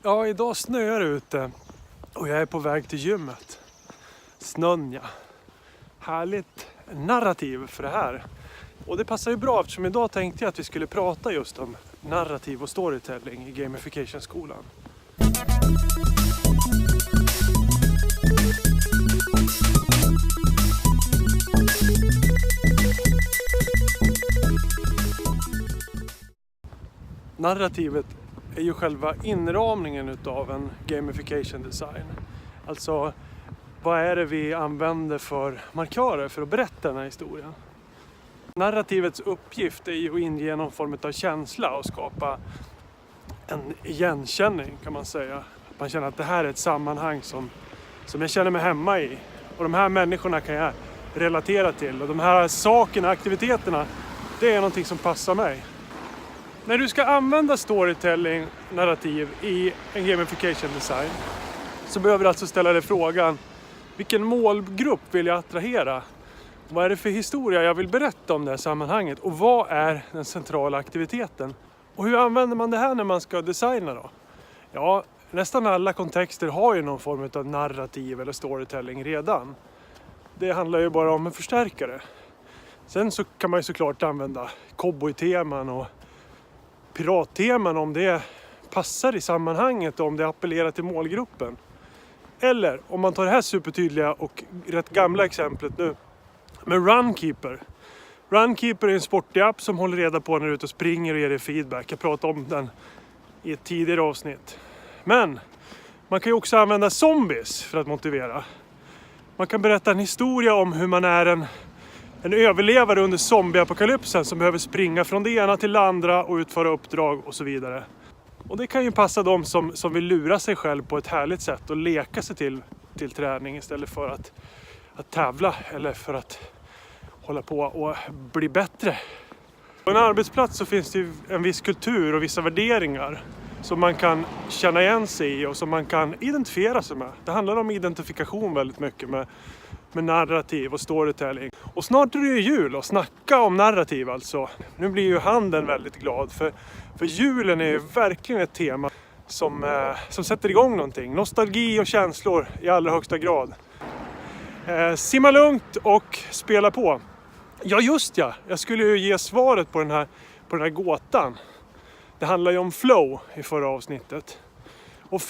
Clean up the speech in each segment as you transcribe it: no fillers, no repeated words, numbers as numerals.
Ja, idag snöar det ute och jag är på väg till gymmet. Snön, ja. Härligt narrativ för det här. Och det passar ju bra eftersom idag tänkte jag att vi skulle prata just om narrativ och storytelling i gamification-skolan. Narrativet är ju själva inramningen utav en gamification design. Alltså, vad är det vi använder för markörer för att berätta den här historien? Narrativets uppgift är ju att inge någon form av känsla och skapa en igenkänning, kan man säga. Man känner att det här är ett sammanhang som jag känner mig hemma i. Och de här människorna kan jag relatera till. Och de här sakerna, aktiviteterna, det är någonting som passar mig. När du ska använda storytelling, narrativ i en gamification design så behöver du alltså ställa dig frågan: vilken målgrupp vill jag attrahera? Vad är det för historia jag vill berätta om det här sammanhanget? Och vad är den centrala aktiviteten? Och hur använder man det här när man ska designa då? Ja, nästan alla kontexter har ju någon form av narrativ eller storytelling redan. Det handlar ju bara om en förstärkare. Sen så kan man ju såklart använda cowboy-teman och piratteman om det passar i sammanhanget och om det appellerar till målgruppen. Eller om man tar det här supertydliga och rätt gamla exemplet nu med Runkeeper. Runkeeper är en sportig app som håller reda på när du är ute och springer och ger dig feedback. Jag pratade om den i ett tidigare avsnitt. Men man kan ju också använda zombies för att motivera. Man kan berätta en historia om hur man är en överlevare under zombieapokalypsen som behöver springa från det ena till det andra och utföra uppdrag och så vidare. Och det kan ju passa dem som vill lura sig själv på ett härligt sätt och leka sig till träning istället för att tävla eller för att hålla på och bli bättre. På en arbetsplats så finns det ju en viss kultur och vissa värderingar som man kan känna igen sig i och som man kan identifiera sig med. Det handlar om identifikation väldigt mycket med narrativ och storytelling. Och snart är det ju jul och snacka om narrativ alltså. Nu blir ju handeln väldigt glad för julen är ju verkligen ett tema som sätter igång någonting. Nostalgi och känslor i allra högsta grad. Simma lugnt och spela på. Ja just ja, jag skulle ju ge svaret på den här gåtan. Det handlar ju om flow i förra avsnittet. Och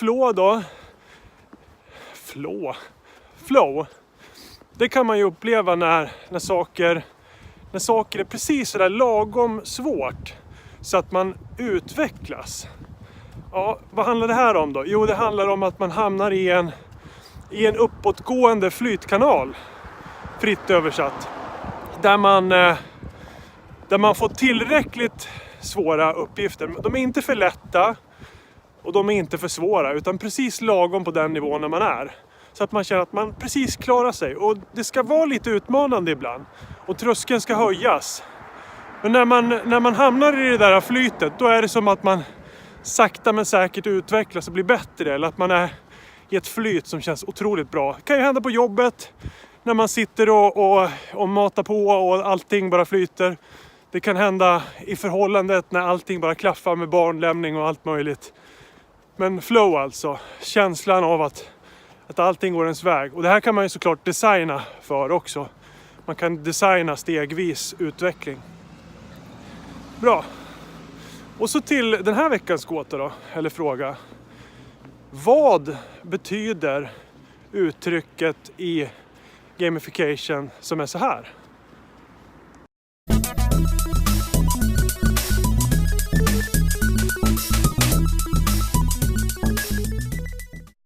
flow. Det kan man ju uppleva när saker är precis så där lagom svårt så att man utvecklas. Ja, vad handlar det här om då? Jo, det handlar om att man hamnar i en uppåtgående flytkanal, fritt översatt. Där man får tillräckligt svåra uppgifter. De är inte för lätta och de är inte för svåra utan precis lagom på den nivån när man är. Så att man känner att man precis klarar sig. Och det ska vara lite utmanande ibland. Och tröskeln ska höjas. Men när man hamnar i det där flytet, då är det som att man sakta men säkert utvecklas och blir bättre. Eller att man är i ett flyt som känns otroligt bra. Det kan ju hända på jobbet. När man sitter och matar på och allting bara flyter. Det kan hända i förhållandet när allting bara klaffar med barnlämning och allt möjligt. Men flow alltså. Känslan av att allting går ens väg. Och det här kan man ju såklart designa för också. Man kan designa stegvis utveckling. Bra. Och så till den här veckans gåta då, eller fråga. Vad betyder uttrycket i gamification som är så här?